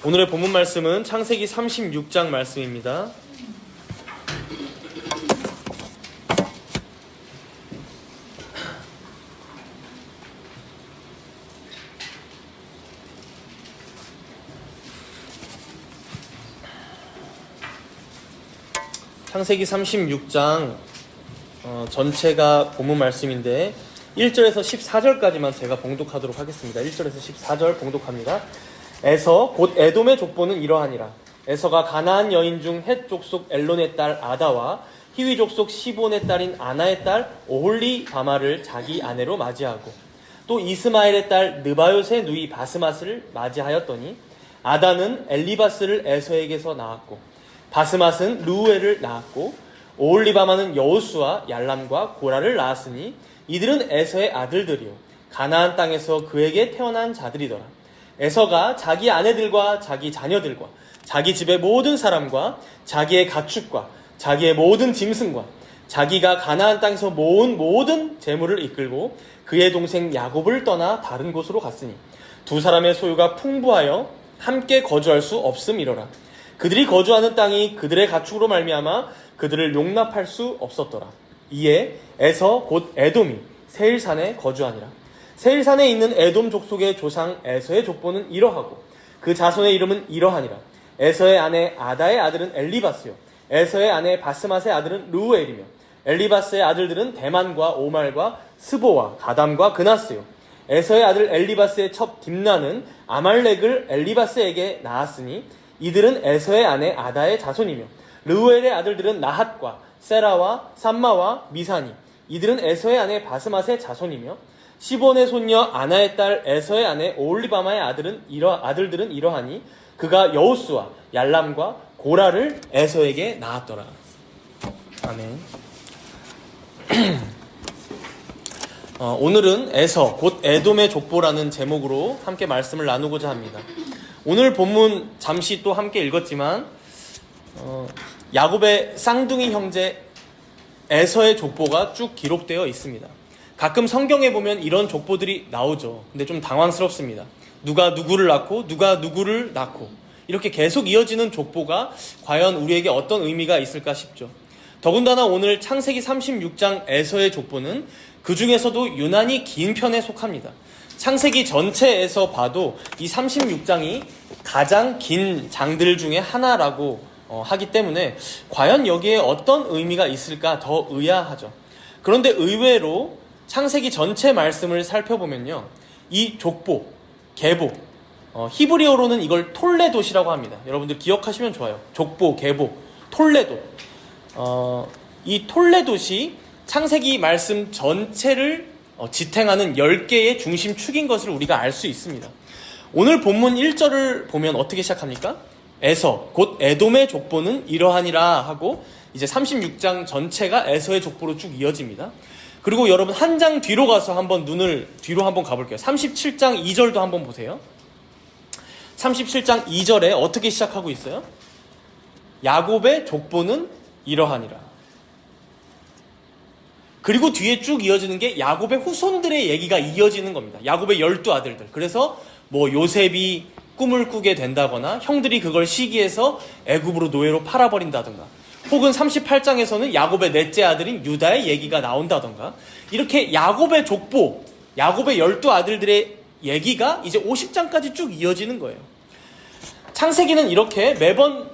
오늘의 본문 말씀은 창세기 36장 말씀입니다. 창세기 36장 전체가 본문 말씀인데 1절에서 14절까지만 제가 봉독하도록 하겠습니다. 1절에서 14절 봉독합니다. 에서 곧 에돔의 족보는 이러하니라. 에서가 가나안 여인 중 헷 족속 엘론의 딸 아다와 히위 족속 시본의 딸인 아나의 딸 오홀리바마를 자기 아내로 맞이하고 또 이스마엘의 딸 느바요의 누이 바스맛을 맞이하였더니 아다는 엘리바스를 에서에게서 낳았고 바스맛은 루우엘을 낳았고 오홀리바마는 여우수와 얄람과 고라를 낳았으니 이들은 에서의 아들들이요 가나안 땅에서 그에게 태어난 자들이더라. 에서가 자기 아내들과 자기 자녀들과 자기 집의 모든 사람과 자기의 가축과 자기의 모든 짐승과 자기가 가나안 땅에서 모은 모든 재물을 이끌고 그의 동생 야곱을 떠나 다른 곳으로 갔으니 두 사람의 소유가 풍부하여 함께 거주할 수 없음이로라. 그들이 거주하는 땅이 그들의 가축으로 말미암아 그들을 용납할 수 없었더라. 이에 에서 곧 에돔이 세일산에 거주하니라. 세일산에 있는 에돔 족속의 조상 에서의 족보는 이러하고 그 자손의 이름은 이러하니라. 에서의 아내 아다의 아들은 엘리바스요 에서의 아내 바스맛의 아들은 루우엘이며 엘리바스의 아들들은 대만과 오말과 스보와 가담과 그나스요 에서의 아들 엘리바스의 첩 딥나는 아말렉을 엘리바스에게 낳았으니 이들은 에서의 아내 아다의 자손이며 르우엘의 아들들은 나핫과 세라와 삼마와 미사니 이들은 에서의 아내 바스맛의 자손이며 시본의 손녀 아나의 딸 에서의 아내 오홀리바마의 아들들은 이러하니 그가 여우수와 얄람과 고라를 에서에게 낳았더라. 아멘. 오늘은 에서 곧 에돔의 족보라는 제목으로 함께 말씀을 나누고자 합니다. 오늘 본문 잠시 또 함께 읽었지만 야곱의 쌍둥이 형제 에서의 족보가 쭉 기록되어 있습니다. 가끔 성경에 보면 이런 족보들이 나오죠. 근데 좀 당황스럽습니다. 누가 누구를 낳고 누가 누구를 낳고 이렇게 계속 이어지는 족보가 과연 우리에게 어떤 의미가 있을까 싶죠. 더군다나 오늘 창세기 36장 에서의 족보는 그 중에서도 유난히 긴 편에 속합니다. 창세기 전체에서 봐도 이 36장이 가장 긴 장들 중에 하나라고 하기 때문에 과연 여기에 어떤 의미가 있을까 더 의아하죠. 그런데 의외로 창세기 전체 말씀을 살펴보면요. 이 족보, 계보, 히브리어로는 이걸 톨레돗이라고 합니다. 여러분들 기억하시면 좋아요. 족보, 계보, 톨레돗. 이 톨레돗이 창세기 말씀 전체를 지탱하는 10개의 중심축인 것을 우리가 알 수 있습니다. 오늘 본문 1절을 보면 어떻게 시작합니까? 에서, 곧 에돔의 족보는 이러하니라 하고 이제 36장 전체가 에서의 족보로 쭉 이어집니다. 그리고 여러분 한 장 뒤로 가서 한번 눈을 뒤로 한번 가볼게요. 37장 2절도 한번 보세요. 37장 2절에 어떻게 시작하고 있어요? 야곱의 족보는 이러하니라. 그리고 뒤에 쭉 이어지는 게 야곱의 후손들의 얘기가 이어지는 겁니다. 야곱의 12아들들. 그래서 뭐 요셉이 꿈을 꾸게 된다거나 형들이 그걸 시기해서 애굽으로 노예로 팔아버린다든가 혹은 38장에서는 야곱의 넷째 아들인 유다의 얘기가 나온다던가 이렇게 야곱의 족보, 야곱의 12아들들의 얘기가 이제 50장까지 쭉 이어지는 거예요. 창세기는 이렇게 매번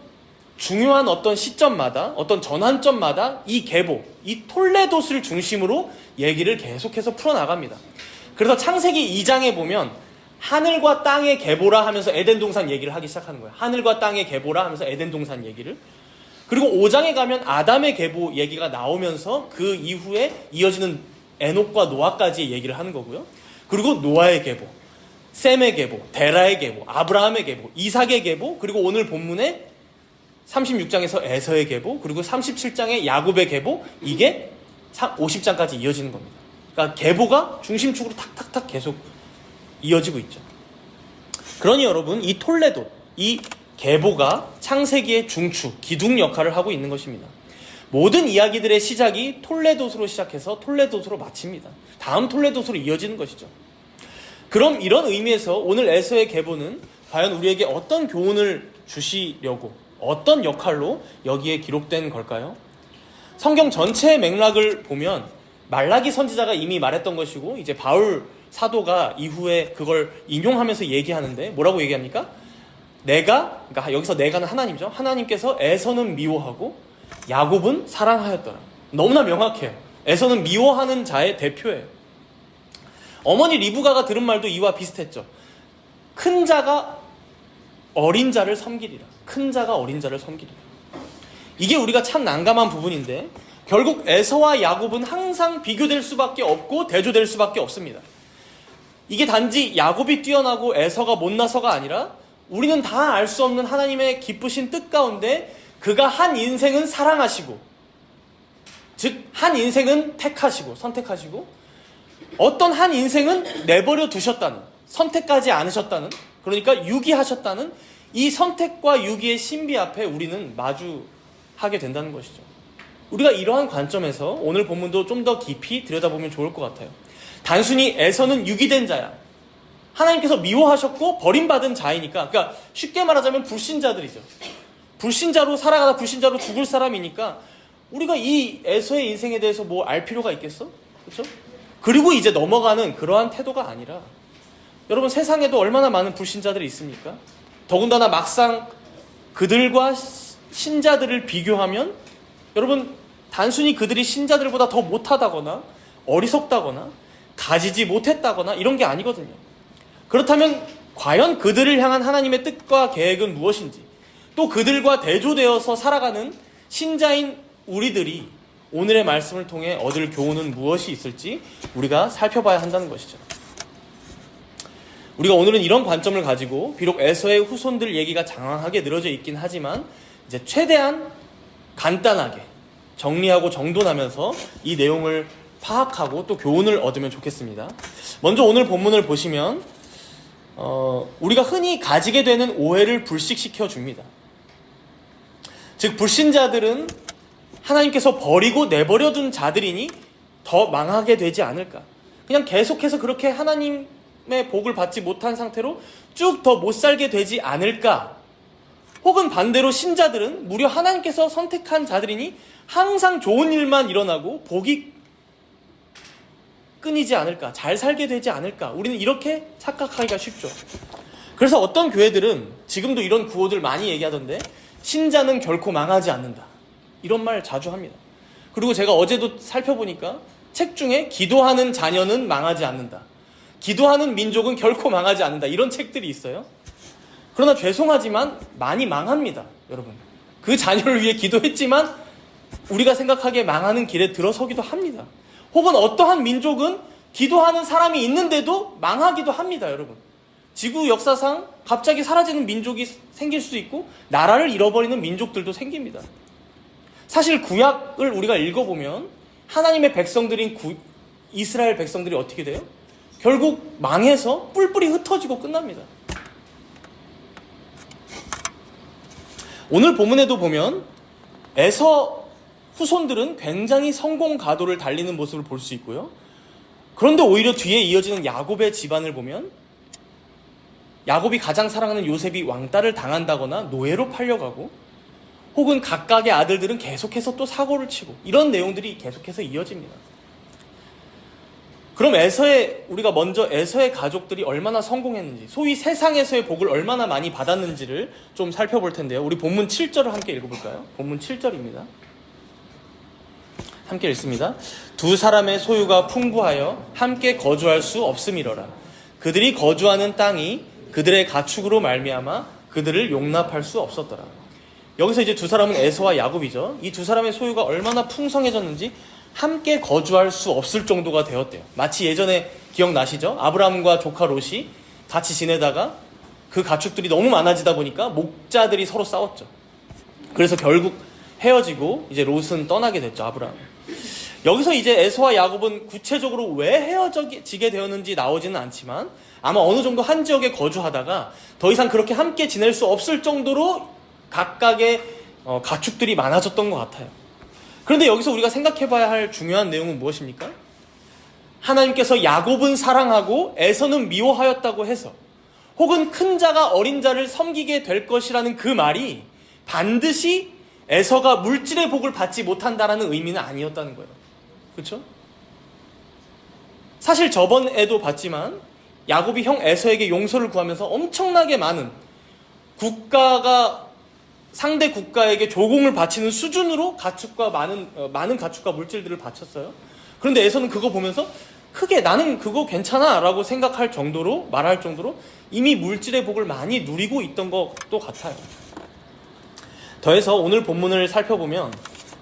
중요한 어떤 시점마다 어떤 전환점마다 이 계보, 이 톨레돗을 중심으로 얘기를 계속해서 풀어나갑니다. 그래서 창세기 2장에 보면 하늘과 땅의 계보라 하면서 에덴 동산 얘기를 하기 시작하는 거예요. 하늘과 땅의 계보라 하면서 에덴 동산 얘기를. 그리고 5장에 가면 아담의 계보 얘기가 나오면서 그 이후에 이어지는 에녹과 노아까지 얘기를 하는 거고요. 그리고 노아의 계보, 셈의 계보, 데라의 계보, 아브라함의 계보, 이삭의 계보, 그리고 오늘 본문에 36장에서 에서의 계보, 그리고 37장의 야곱의 계보, 이게 50장까지 이어지는 겁니다. 그러니까 계보가 중심축으로 탁탁탁 계속 이어지고 있죠. 그러니 여러분 이 톨레돗, 이 계보가 창세기의 중추, 기둥 역할을 하고 있는 것입니다. 모든 이야기들의 시작이 톨레돗으로 시작해서 톨레돗으로 마칩니다. 다음 톨레돗으로 이어지는 것이죠. 그럼 이런 의미에서 오늘 에서의 계보는 과연 우리에게 어떤 교훈을 주시려고, 어떤 역할로 여기에 기록된 걸까요? 성경 전체의 맥락을 보면 말라기 선지자가 이미 말했던 것이고, 이제 바울 사도가 이후에 그걸 인용하면서 얘기하는데 뭐라고 얘기합니까? 그러니까 여기서 내가는 하나님이죠. 하나님께서 에서는 미워하고 야곱은 사랑하였더라. 너무나 명확해요. 에서는 미워하는 자의 대표예요. 어머니 리브가가 들은 말도 이와 비슷했죠. 큰 자가 어린 자를 섬기리라. 큰 자가 어린 자를 섬기리라. 이게 우리가 참 난감한 부분인데, 결국 에서와 야곱은 항상 비교될 수밖에 없고 대조될 수밖에 없습니다. 이게 단지 야곱이 뛰어나고 에서가 못나서가 아니라 우리는 다 알 수 없는 하나님의 기쁘신 뜻 가운데 그가 한 인생은 사랑하시고, 즉 한 인생은 택하시고 선택하시고, 어떤 한 인생은 내버려 두셨다는, 선택하지 않으셨다는, 그러니까 유기하셨다는 이 선택과 유기의 신비 앞에 우리는 마주하게 된다는 것이죠. 우리가 이러한 관점에서 오늘 본문도 좀 더 깊이 들여다보면 좋을 것 같아요. 단순히 에서는 유기된 자야, 하나님께서 미워하셨고 버림받은 자이니까, 그러니까 쉽게 말하자면 불신자들이죠. 불신자로 살아가다 불신자로 죽을 사람이니까 우리가 이 에서의 인생에 대해서 뭐 알 필요가 있겠어? 그렇죠? 그리고 이제 넘어가는 그러한 태도가 아니라, 여러분 세상에도 얼마나 많은 불신자들이 있습니까? 더군다나 막상 그들과 신자들을 비교하면 여러분 단순히 그들이 신자들보다 더 못하다거나 어리석다거나 가지지 못했다거나 이런 게 아니거든요. 그렇다면 과연 그들을 향한 하나님의 뜻과 계획은 무엇인지, 또 그들과 대조되어서 살아가는 신자인 우리들이 오늘의 말씀을 통해 얻을 교훈은 무엇이 있을지 우리가 살펴봐야 한다는 것이죠. 우리가 오늘은 이런 관점을 가지고, 비록 에서의 후손들 얘기가 장황하게 늘어져 있긴 하지만 이제 최대한 간단하게 정리하고 정돈하면서 이 내용을 파악하고 또 교훈을 얻으면 좋겠습니다. 먼저 오늘 본문을 보시면 우리가 흔히 가지게 되는 오해를 불식시켜 줍니다. 즉 불신자들은 하나님께서 버리고 내버려둔 자들이니 더 망하게 되지 않을까, 그냥 계속해서 그렇게 하나님의 복을 받지 못한 상태로 쭉 더 못 살게 되지 않을까, 혹은 반대로 신자들은 무려 하나님께서 선택한 자들이니 항상 좋은 일만 일어나고 복이 끊이지 않을까, 잘 살게 되지 않을까, 우리는 이렇게 착각하기가 쉽죠. 그래서 어떤 교회들은 지금도 이런 구호들 많이 얘기하던데, 신자는 결코 망하지 않는다, 이런 말 자주 합니다. 그리고 제가 어제도 살펴보니까 책 중에 기도하는 자녀는 망하지 않는다, 기도하는 민족은 결코 망하지 않는다, 이런 책들이 있어요. 그러나 죄송하지만 많이 망합니다. 여러분, 그 자녀를 위해 기도했지만 우리가 생각하기에 망하는 길에 들어서기도 합니다. 혹은 어떠한 민족은 기도하는 사람이 있는데도 망하기도 합니다. 여러분, 지구 역사상 갑자기 사라지는 민족이 생길 수도 있고 나라를 잃어버리는 민족들도 생깁니다. 사실 구약을 우리가 읽어보면 하나님의 백성들인 이스라엘 백성들이 어떻게 돼요? 결국 망해서 뿔뿔이 흩어지고 끝납니다. 오늘 본문에도 보면 에서 후손들은 굉장히 성공 가도를 달리는 모습을 볼 수 있고요. 그런데 오히려 뒤에 이어지는 야곱의 집안을 보면 야곱이 가장 사랑하는 요셉이 왕따를 당한다거나 노예로 팔려가고, 혹은 각각의 아들들은 계속해서 또 사고를 치고, 이런 내용들이 계속해서 이어집니다. 그럼 우리가 먼저 에서의 가족들이 얼마나 성공했는지, 소위 세상에서의 복을 얼마나 많이 받았는지를 좀 살펴볼 텐데요. 우리 본문 7절을 함께 읽어볼까요? 본문 7절입니다. 함께 읽습니다. 두 사람의 소유가 풍부하여 함께 거주할 수 없음이러라. 그들이 거주하는 땅이 그들의 가축으로 말미암아 그들을 용납할 수 없었더라. 여기서 이제 두 사람은 에서와 야곱이죠. 이 두 사람의 소유가 얼마나 풍성해졌는지 함께 거주할 수 없을 정도가 되었대요. 마치 예전에 기억나시죠? 아브라함과 조카 롯이 같이 지내다가 그 가축들이 너무 많아지다 보니까 목자들이 서로 싸웠죠. 그래서 결국 헤어지고 이제 롯은 떠나게 됐죠, 아브라함. 여기서 이제 에서와 야곱은 구체적으로 왜 헤어지게 되었는지 나오지는 않지만 아마 어느 정도 한 지역에 거주하다가 더 이상 그렇게 함께 지낼 수 없을 정도로 각각의 가축들이 많아졌던 것 같아요. 그런데 여기서 우리가 생각해봐야 할 중요한 내용은 무엇입니까? 하나님께서 야곱은 사랑하고 에서는 미워하였다고 해서, 혹은 큰 자가 어린 자를 섬기게 될 것이라는 그 말이 반드시 에서가 물질의 복을 받지 못한다라는 의미는 아니었다는 거예요. 그렇죠? 사실 저번에도 봤지만 야곱이 형 에서에게 용서를 구하면서 엄청나게 많은 국가가 상대 국가에게 조공을 바치는 수준으로 가축과 많은 가축과 물질들을 바쳤어요. 그런데 에서는 그거 보면서 크게 나는 그거 괜찮아 라고 생각할 정도로, 말할 정도로 이미 물질의 복을 많이 누리고 있던 것도 같아요. 더해서 오늘 본문을 살펴보면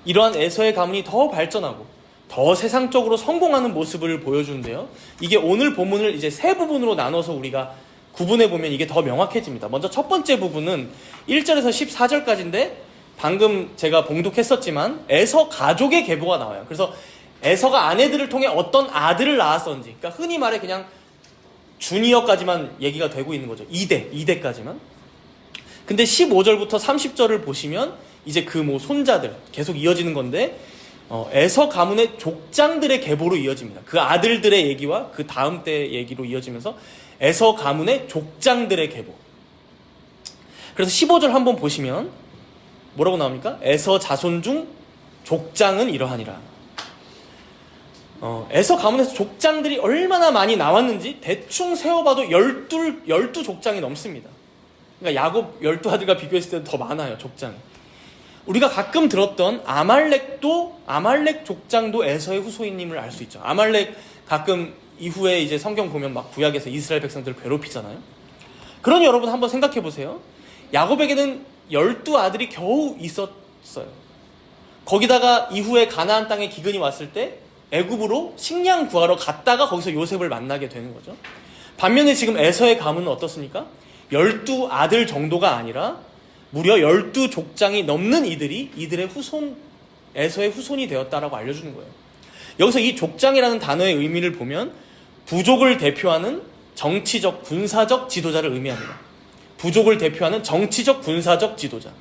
이러한 에서의 가문이 더 발전하고 더 세상적으로 성공하는 모습을 보여주는데요. 이게 오늘 본문을 이제 세 부분으로 나눠서 우리가 구분해보면 이게 더 명확해집니다. 먼저 첫 번째 부분은 1절에서 14절까지인데 방금 제가 봉독했었지만 에서 가족의 계보가 나와요. 그래서 에서가 아내들을 통해 어떤 아들을 낳았었는지, 그러니까 흔히 말해 그냥 주니어까지만 얘기가 되고 있는 거죠. 2대까지만. 근데 15절부터 30절을 보시면 이제 그 뭐 손자들 계속 이어지는 건데 에서 가문의 족장들의 계보로 이어집니다. 그 아들들의 얘기와 그 다음 때 얘기로 이어지면서 에서 가문의 족장들의 계보. 그래서 15절 한번 보시면 뭐라고 나옵니까? 에서 자손 중 족장은 이러하니라. 에서 가문에서 족장들이 얼마나 많이 나왔는지 대충 세어봐도 12족장이 넘습니다. 그러니까 야곱 12아들과 비교했을 때는 더 많아요, 족장이. 우리가 가끔 들었던 아말렉 족장도 에서의 후손임을 알 수 있죠. 아말렉 가끔 이후에 이제 성경 보면 막 구약에서 이스라엘 백성들을 괴롭히잖아요. 그러니 여러분 한번 생각해 보세요. 야곱에게는 12아들이 겨우 있었어요. 거기다가 이후에 가나안 땅에 기근이 왔을 때 애굽으로 식량 구하러 갔다가 거기서 요셉을 만나게 되는 거죠. 반면에 지금 에서의 가문은 어떻습니까? 12아들 정도가 아니라 무려 12족장이 넘는 이들의 에서의 후손이 되었다라고 알려주는 거예요. 여기서 이 족장이라는 단어의 의미를 보면 부족을 대표하는 정치적, 군사적 지도자를 의미합니다. 부족을 대표하는 정치적, 군사적 지도자.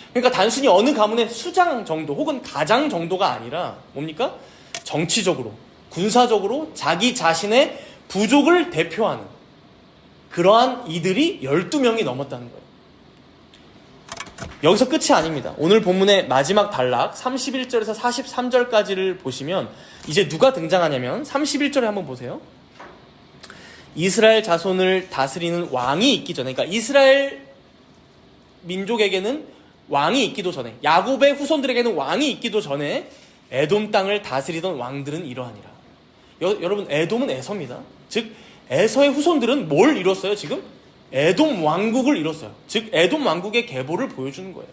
그러니까 단순히 어느 가문의 수장 정도 혹은 가장 정도가 아니라 뭡니까? 정치적으로, 군사적으로 자기 자신의 부족을 대표하는 그러한 이들이 12명이 넘었다는 거예요. 여기서 끝이 아닙니다. 오늘 본문의 마지막 단락 31절에서 43절까지를 보시면 이제 누가 등장하냐면 31절에 한번 보세요. 이스라엘 자손을 다스리는 왕이 있기 전에, 그러니까 이스라엘 민족에게는 왕이 있기도 전에, 야곱의 후손들에게는 왕이 있기도 전에 에돔 땅을 다스리던 왕들은 이러하니라. 여러분, 에돔은 에서입니다. 즉 에서의 후손들은 뭘 이뤘어요? 지금 에돔 왕국을 이뤘어요. 즉 에돔 왕국의 계보를 보여주는 거예요.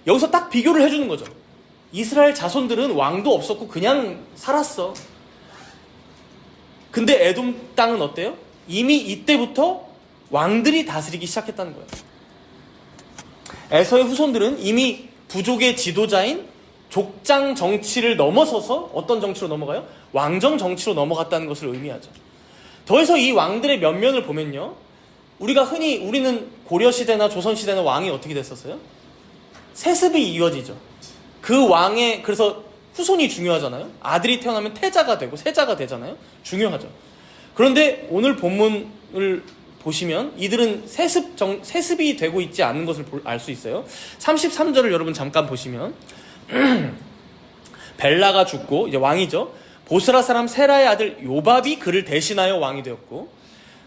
여기서 딱 비교를 해주는 거죠. 이스라엘 자손들은 왕도 없었고 그냥 살았어. 근데 에돔 땅은 어때요? 이미 이때부터 왕들이 다스리기 시작했다는 거예요. 에서의 후손들은 이미 부족의 지도자인 족장 정치를 넘어서서 어떤 정치로 넘어가요? 왕정 정치로 넘어갔다는 것을 의미하죠. 더해서 이 왕들의 면면을 보면요, 우리는 고려시대나 조선시대나 왕이 어떻게 됐었어요? 세습이 이어지죠. 그 왕의, 그래서 후손이 중요하잖아요. 아들이 태어나면 태자가 되고 세자가 되잖아요. 중요하죠. 그런데 오늘 본문을 보시면 이들은 세습이 되고 있지 않는 것을 알 수 있어요. 33절을 여러분 잠깐 보시면 벨라가 죽고 이제 왕이죠. 보스라 사람 세라의 아들 요밥이 그를 대신하여 왕이 되었고,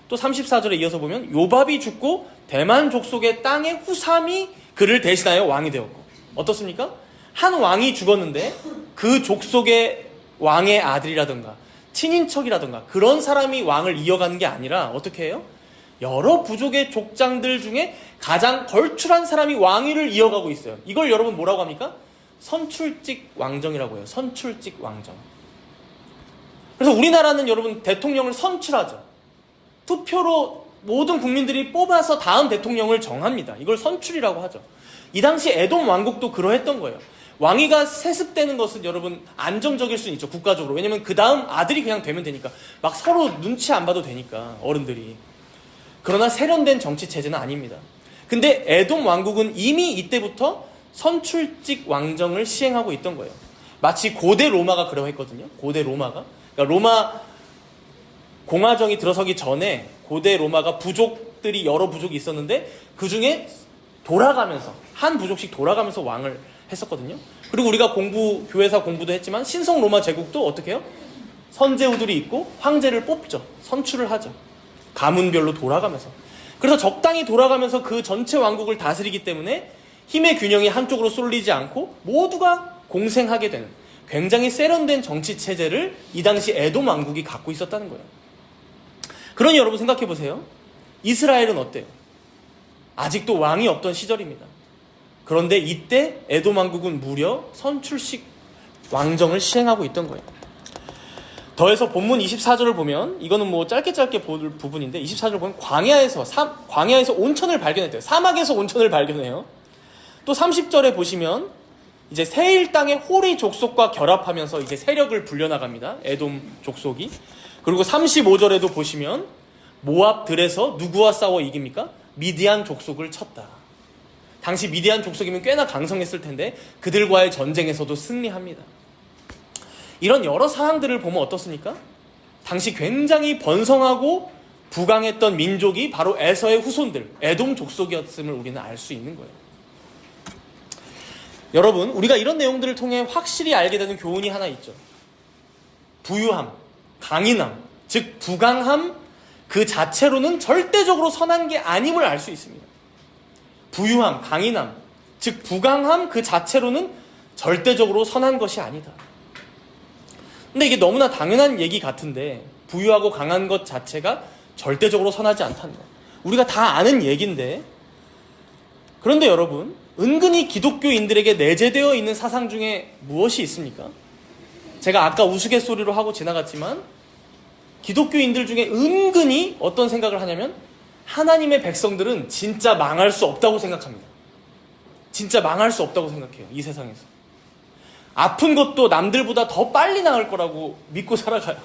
또 34절에 이어서 보면 요밥이 죽고 대만 족속의 땅의 후삼이 그를 대신하여 왕이 되었고. 어떻습니까? 한 왕이 죽었는데 그 족속의 왕의 아들이라든가 친인척이라든가 그런 사람이 왕을 이어가는 게 아니라 어떻게 해요? 여러 부족의 족장들 중에 가장 걸출한 사람이 왕위를 이어가고 있어요. 이걸 여러분 뭐라고 합니까? 선출직 왕정이라고 해요. 선출직 왕정. 그래서 우리나라는 여러분 대통령을 선출하죠. 투표로 모든 국민들이 뽑아서 다음 대통령을 정합니다. 이걸 선출이라고 하죠. 이 당시 에돔 왕국도 그러했던 거예요. 왕위가 세습되는 것은 여러분 안정적일 수는 있죠. 국가적으로. 왜냐면 그 다음 아들이 그냥 되면 되니까. 막 서로 눈치 안 봐도 되니까, 어른들이. 그러나 세련된 정치 체제는 아닙니다. 근데 에돔 왕국은 이미 이때부터 선출직 왕정을 시행하고 있던 거예요. 마치 고대 로마가 그러했거든요. 고대 로마가. 그러니까 로마 공화정이 들어서기 전에 고대 로마가 부족 부족들이 여러 부족이 있었는데 그 중에 돌아가면서 한 부족씩 돌아가면서 왕을 했었거든요. 그리고 우리가 교회사 공부도 했지만 신성 로마 제국도 어떻게 해요? 선제후들이 있고 황제를 뽑죠. 선출을 하죠. 가문별로 돌아가면서. 그래서 적당히 돌아가면서 그 전체 왕국을 다스리기 때문에 힘의 균형이 한쪽으로 쏠리지 않고 모두가 공생하게 되는 굉장히 세련된 정치 체제를 이 당시 에돔 왕국이 갖고 있었다는 거예요. 그러니 여러분 생각해 보세요. 이스라엘은 어때요? 아직도 왕이 없던 시절입니다. 그런데 이때 에돔 왕국은 무려 선출식 왕정을 시행하고 있던 거예요. 더해서 본문 24절을 보면, 이거는 뭐 짧게 볼 부분인데 24절을 보면 광야에서 온천을 발견했대요. 사막에서 온천을 발견해요. 또 30절에 보시면 이제 세일 땅의 호리 족속과 결합하면서 이제 세력을 불려나갑니다. 에돔 족속이. 그리고 35절에도 보시면 모압들에서 누구와 싸워 이깁니까? 미디안 족속을 쳤다. 당시 미디안 족속이면 꽤나 강성했을 텐데 그들과의 전쟁에서도 승리합니다. 이런 여러 사항들을 보면 어떻습니까? 당시 굉장히 번성하고 부강했던 민족이 바로 에서의 후손들, 에돔 족속이었음을 우리는 알 수 있는 거예요. 여러분, 우리가 이런 내용들을 통해 확실히 알게 되는 교훈이 하나 있죠. 부유함, 강인함, 즉 부강함 그 자체로는 절대적으로 선한 게 아님을 알 수 있습니다. 부유함, 강인함, 즉 부강함 그 자체로는 절대적으로 선한 것이 아니다. 근데 이게 너무나 당연한 얘기 같은데 부유하고 강한 것 자체가 절대적으로 선하지 않다는 것. 우리가 다 아는 얘기인데, 그런데 여러분, 은근히 기독교인들에게 내재되어 있는 사상 중에 무엇이 있습니까? 제가 아까 우스갯소리로 하고 지나갔지만 기독교인들 중에 은근히 어떤 생각을 하냐면 하나님의 백성들은 진짜 망할 수 없다고 생각합니다. 진짜 망할 수 없다고 생각해요. 이 세상에서. 아픈 것도 남들보다 더 빨리 나을 거라고 믿고 살아가요.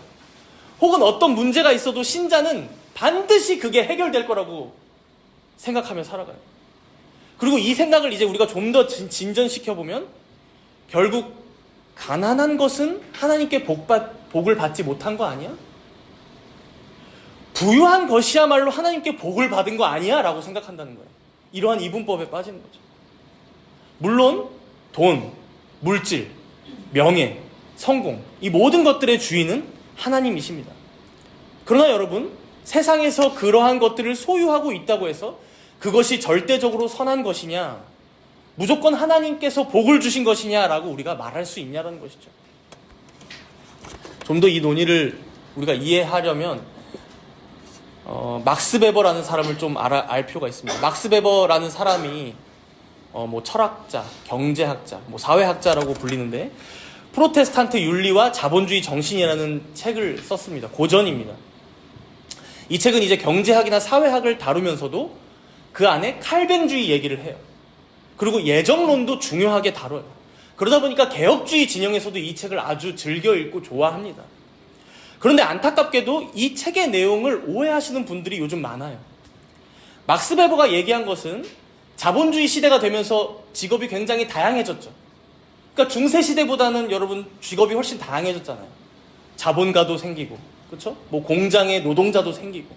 혹은 어떤 문제가 있어도 신자는 반드시 그게 해결될 거라고 생각하며 살아가요. 그리고 이 생각을 이제 우리가 좀 더 진전시켜보면 결국 가난한 것은 하나님께 복을 받지 못한 거 아니야? 부유한 것이야말로 하나님께 복을 받은 거 아니야? 라고 생각한다는 거예요. 이러한 이분법에 빠지는 거죠. 물론 돈, 물질, 명예, 성공, 이 모든 것들의 주인은 하나님이십니다. 그러나 여러분, 세상에서 그러한 것들을 소유하고 있다고 해서 그것이 절대적으로 선한 것이냐, 무조건 하나님께서 복을 주신 것이냐라고 우리가 말할 수 있냐라는 것이죠. 좀 더 이 논의를 우리가 이해하려면 막스 베버라는 사람을 좀 알 필요가 있습니다. 막스 베버라는 사람이 뭐 철학자, 경제학자, 뭐 사회학자라고 불리는데 프로테스탄트 윤리와 자본주의 정신이라는 책을 썼습니다. 고전입니다. 이 책은 이제 경제학이나 사회학을 다루면서도 그 안에 칼뱅주의 얘기를 해요. 그리고 예정론도 중요하게 다뤄요. 그러다 보니까 개혁주의 진영에서도 이 책을 아주 즐겨 읽고 좋아합니다. 그런데 안타깝게도 이 책의 내용을 오해하시는 분들이 요즘 많아요. 막스 베버가 얘기한 것은 자본주의 시대가 되면서 직업이 굉장히 다양해졌죠. 그러니까 중세 시대보다는 여러분 직업이 훨씬 다양해졌잖아요. 자본가도 생기고, 그렇죠? 뭐 공장에 노동자도 생기고,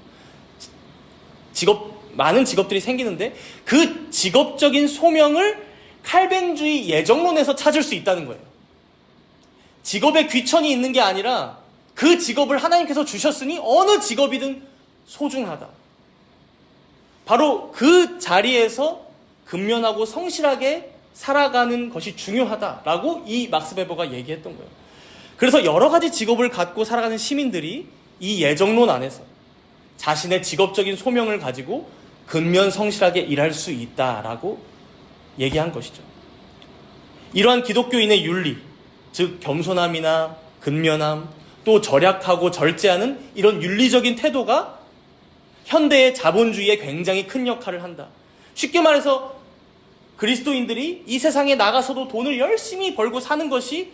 많은 직업들이 생기는데 그 직업적인 소명을 칼뱅주의 예정론에서 찾을 수 있다는 거예요. 직업에 귀천이 있는 게 아니라 그 직업을 하나님께서 주셨으니 어느 직업이든 소중하다. 바로 그 자리에서 근면하고 성실하게 살아가는 것이 중요하다라고 이 막스 베버가 얘기했던 거예요. 그래서 여러 가지 직업을 갖고 살아가는 시민들이 이 예정론 안에서 자신의 직업적인 소명을 가지고 근면 성실하게 일할 수 있다라고 얘기한 것이죠. 이러한 기독교인의 윤리, 즉 겸손함이나 근면함, 또 절약하고 절제하는 이런 윤리적인 태도가 현대의 자본주의에 굉장히 큰 역할을 한다. 쉽게 말해서 그리스도인들이 이 세상에 나가서도 돈을 열심히 벌고 사는 것이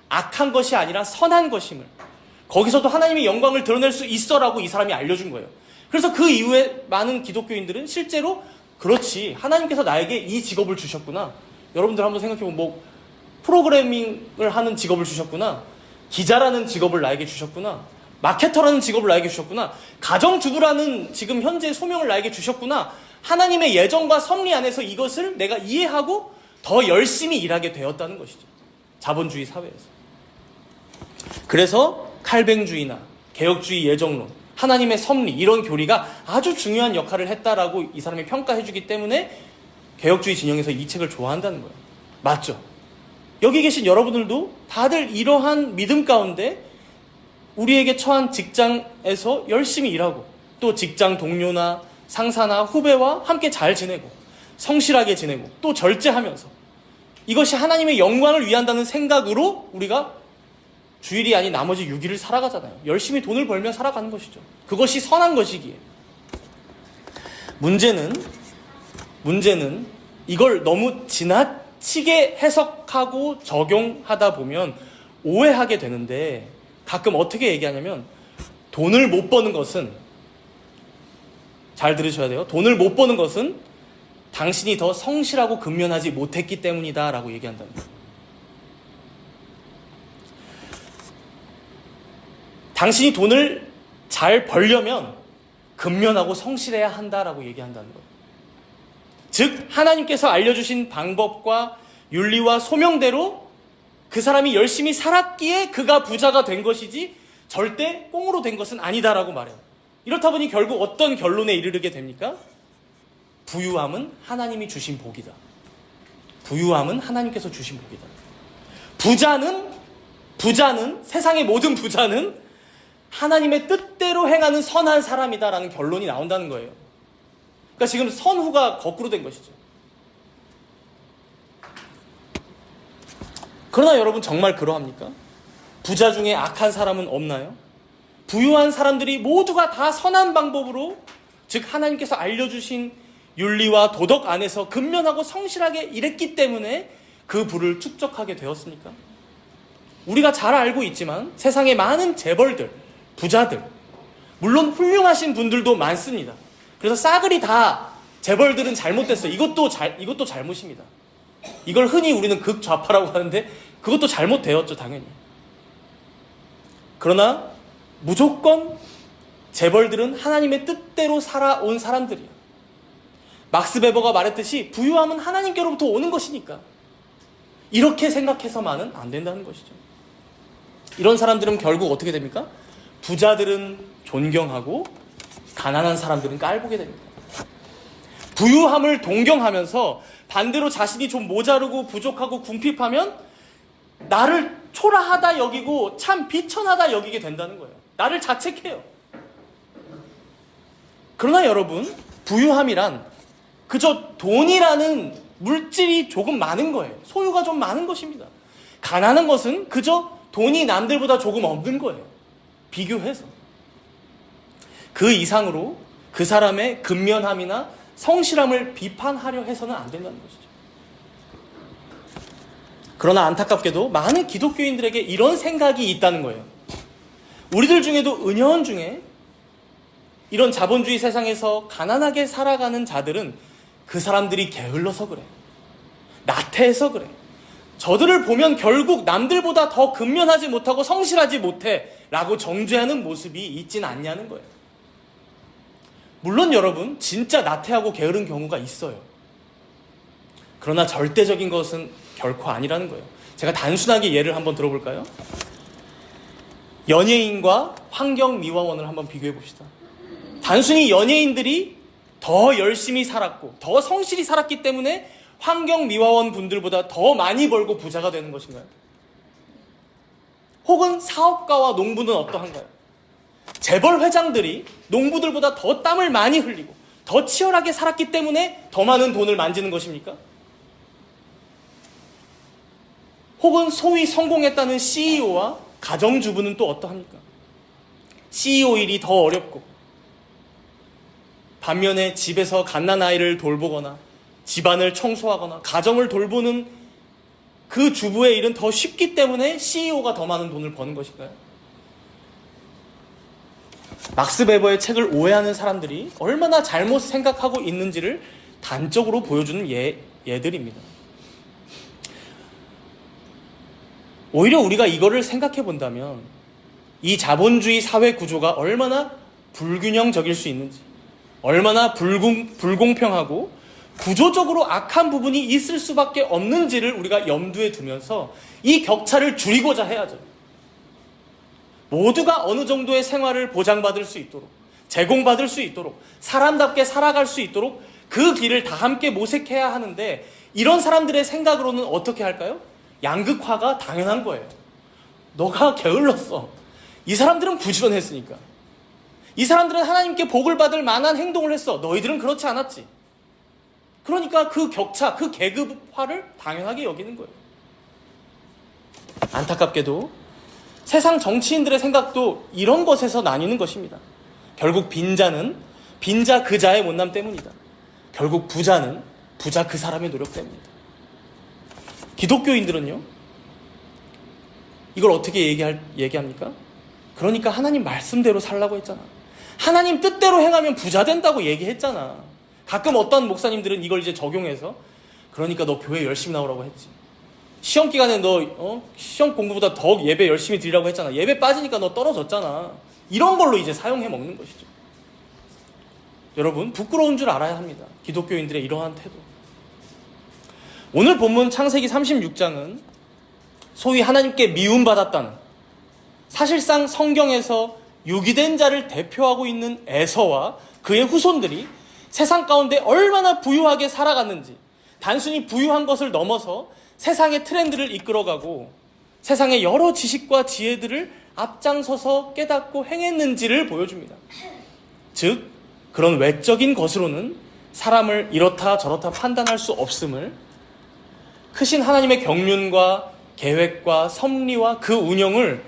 악한 것이 아니라 선한 것임을, 거기서도 하나님의 영광을 드러낼 수 있어라고 이 사람이 알려준 거예요. 그래서 그 이후에 많은 기독교인들은 실제로 그렇지, 하나님께서 나에게 이 직업을 주셨구나. 여러분들 한번 생각해보면 뭐 프로그래밍을 하는 직업을 주셨구나. 기자라는 직업을 나에게 주셨구나. 마케터라는 직업을 나에게 주셨구나. 가정주부라는 지금 현재 소명을 나에게 주셨구나. 하나님의 예정과 섭리 안에서 이것을 내가 이해하고 더 열심히 일하게 되었다는 것이죠. 자본주의 사회에서. 그래서 칼뱅주의나 개혁주의 예정론, 하나님의 섭리, 이런 교리가 아주 중요한 역할을 했다라고 이 사람이 평가해주기 때문에 개혁주의 진영에서 이 책을 좋아한다는 거예요. 맞죠? 여기 계신 여러분들도 다들 이러한 믿음 가운데 우리에게 처한 직장에서 열심히 일하고 또 직장 동료나 상사나 후배와 함께 잘 지내고 성실하게 지내고 또 절제하면서 이것이 하나님의 영광을 위한다는 생각으로 우리가 주일이 아닌 나머지 6일을 살아가잖아요. 열심히 돈을 벌며 살아가는 것이죠. 그것이 선한 것이기에. 문제는 이걸 너무 지나치게 해석하고 적용하다 보면 오해하게 되는데, 가끔 어떻게 얘기하냐면 돈을 못 버는 것은, 잘 들으셔야 돼요. 돈을 못 버는 것은 당신이 더 성실하고 근면하지 못했기 때문이다 라고 얘기한다는 거예요. 당신이 돈을 잘 벌려면 근면하고 성실해야 한다라고 얘기한다는 거예요. 즉 하나님께서 알려주신 방법과 윤리와 소명대로 그 사람이 열심히 살았기에 그가 부자가 된 것이지 절대 꽁으로 된 것은 아니다라고 말해요. 이렇다 보니 결국 어떤 결론에 이르게 됩니까? 부유함은 하나님이 주신 복이다. 부유함은 하나님께서 주신 복이다. 부자는 세상의 모든 부자는 하나님의 뜻대로 행하는 선한 사람이다라는 결론이 나온다는 거예요. 그러니까 지금 선후가 거꾸로 된 것이죠. 그러나 여러분 정말 그러합니까? 부자 중에 악한 사람은 없나요? 부유한 사람들이 모두가 다 선한 방법으로, 즉 하나님께서 알려주신 윤리와 도덕 안에서 근면하고 성실하게 일했기 때문에 그 부를 축적하게 되었습니까? 우리가 잘 알고 있지만 세상의 많은 재벌들, 부자들, 물론 훌륭하신 분들도 많습니다. 그래서 싸그리 다 재벌들은 잘못됐어요. 이것도 잘못입니다. 이걸 흔히 우리는 극좌파라고 하는데 그것도 잘못되었죠, 당연히. 그러나 무조건 재벌들은 하나님의 뜻대로 살아온 사람들이에요. 막스 베버가 말했듯이 부유함은 하나님께로부터 오는 것이니까 이렇게 생각해서만은 안 된다는 것이죠. 이런 사람들은 결국 어떻게 됩니까? 부자들은 존경하고 가난한 사람들은 깔보게 됩니다. 부유함을 동경하면서 반대로 자신이 좀 모자르고 부족하고 궁핍하면 나를 초라하다 여기고 참 비천하다 여기게 된다는 거예요. 나를 자책해요. 그러나 여러분, 부유함이란 그저 돈이라는 물질이 조금 많은 거예요. 소유가 좀 많은 것입니다. 가난한 것은 그저 돈이 남들보다 조금 없는 거예요. 비교해서. 그 이상으로 그 사람의 근면함이나 성실함을 비판하려 해서는 안 된다는 것이죠. 그러나 안타깝게도 많은 기독교인들에게 이런 생각이 있다는 거예요. 우리들 중에도 은연중에 이런 자본주의 세상에서 가난하게 살아가는 자들은 그 사람들이 게을러서 그래, 나태해서 그래, 저들을 보면 결국 남들보다 더 근면하지 못하고 성실하지 못해 라고 정죄하는 모습이 있진 않냐는 거예요. 물론 여러분, 진짜 나태하고 게으른 경우가 있어요. 그러나 절대적인 것은 결코 아니라는 거예요. 제가 단순하게 예를 한번 들어볼까요? 연예인과 환경미화원을 한번 비교해 봅시다. 단순히 연예인들이 더 열심히 살았고 더 성실히 살았기 때문에 환경미화원 분들보다 더 많이 벌고 부자가 되는 것인가요? 혹은 사업가와 농부는 어떠한가요? 재벌 회장들이 농부들보다 더 땀을 많이 흘리고 더 치열하게 살았기 때문에 더 많은 돈을 만지는 것입니까? 혹은 소위 성공했다는 CEO와 가정주부는 또 어떠합니까? CEO 일이 더 어렵고 반면에 집에서 갓난아이를 돌보거나 집안을 청소하거나 가정을 돌보는 그 주부의 일은 더 쉽기 때문에 CEO가 더 많은 돈을 버는 것인가요? 막스 베버의 책을 오해하는 사람들이 얼마나 잘못 생각하고 있는지를 단적으로 보여주는 예들입니다. 오히려 우리가 이거를 생각해 본다면 이 자본주의 사회 구조가 얼마나 불균형적일 수 있는지, 얼마나 불공평하고 구조적으로 악한 부분이 있을 수밖에 없는지를 우리가 염두에 두면서 이 격차를 줄이고자 해야죠. 모두가 어느 정도의 생활을 보장받을 수 있도록, 제공받을 수 있도록, 사람답게 살아갈 수 있도록 그 길을 다 함께 모색해야 하는데, 이런 사람들의 생각으로는 어떻게 할까요? 양극화가 당연한 거예요. 너가 게을렀어. 이 사람들은 부지런했으니까. 이 사람들은 하나님께 복을 받을 만한 행동을 했어. 너희들은 그렇지 않았지. 그러니까 그 격차, 그 계급화를 당연하게 여기는 거예요. 안타깝게도 세상 정치인들의 생각도 이런 것에서 나뉘는 것입니다. 결국 빈자는 빈자 그 자의 못남 때문이다. 결국 부자는 부자 그 사람의 노력 때문이다. 기독교인들은요, 이걸 어떻게 얘기합니까? 그러니까 하나님 말씀대로 살라고 했잖아. 하나님 뜻대로 행하면 부자 된다고 얘기했잖아. 가끔 어떤 목사님들은 이걸 이제 적용해서, 그러니까 너 교회 열심히 나오라고 했지. 시험 기간에 너 시험 공부보다 더 예배 열심히 드리라고 했잖아. 예배 빠지니까 너 떨어졌잖아. 이런 걸로 이제 사용해 먹는 것이죠. 여러분, 부끄러운 줄 알아야 합니다. 기독교인들의 이러한 태도. 오늘 본문 창세기 36장은 소위 하나님께 미움받았다는, 사실상 성경에서 유기된 자를 대표하고 있는 에서와 그의 후손들이 세상 가운데 얼마나 부유하게 살아갔는지, 단순히 부유한 것을 넘어서 세상의 트렌드를 이끌어가고 세상의 여러 지식과 지혜들을 앞장서서 깨닫고 행했는지를 보여줍니다. 즉, 그런 외적인 것으로는 사람을 이렇다 저렇다 판단할 수 없음을, 크신 하나님의 경륜과 계획과 섭리와 그 운영을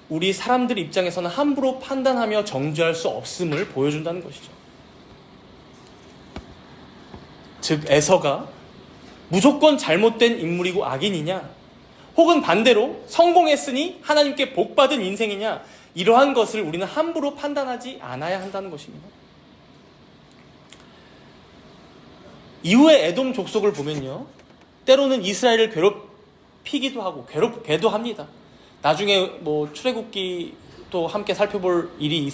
우리 사람들 입장에서는 함부로 판단하며 정죄할 수 없음을 보여준다는 것이죠. 즉, 에서가 무조건 잘못된 인물이고 악인이냐, 혹은 반대로 성공했으니 하나님께 복받은 인생이냐, 이러한 것을 우리는 함부로 판단하지 않아야 한다는 것입니다. 이후에 에돔 족속을 보면요, 때로는 이스라엘을 괴롭히기도 하고 괴롭게도 합니다. 나중에 뭐 출애굽기 또 함께 살펴볼 일이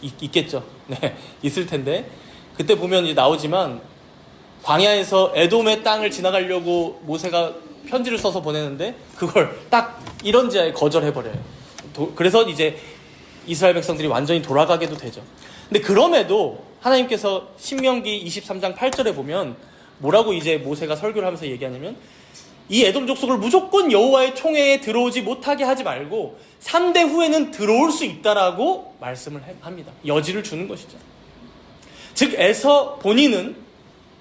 있겠죠. 네, 있을 텐데 그때 보면 이제 나오지만, 광야에서 에돔의 땅을 지나가려고 모세가 편지를 써서 보내는데 그걸 딱 이런 지하에 거절해버려요. 그래서 이제 이스라엘 백성들이 완전히 돌아가게도 되죠. 근데 그럼에도 하나님께서 신명기 23장 8절에 보면 뭐라고 이제 모세가 설교를 하면서 얘기하냐면, 이 에돔 족속을 무조건 여호와의 총회에 들어오지 못하게 하지 말고 3대 후에는 들어올 수 있다라고 말씀을 합니다. 여지를 주는 것이죠. 즉, 에서 본인은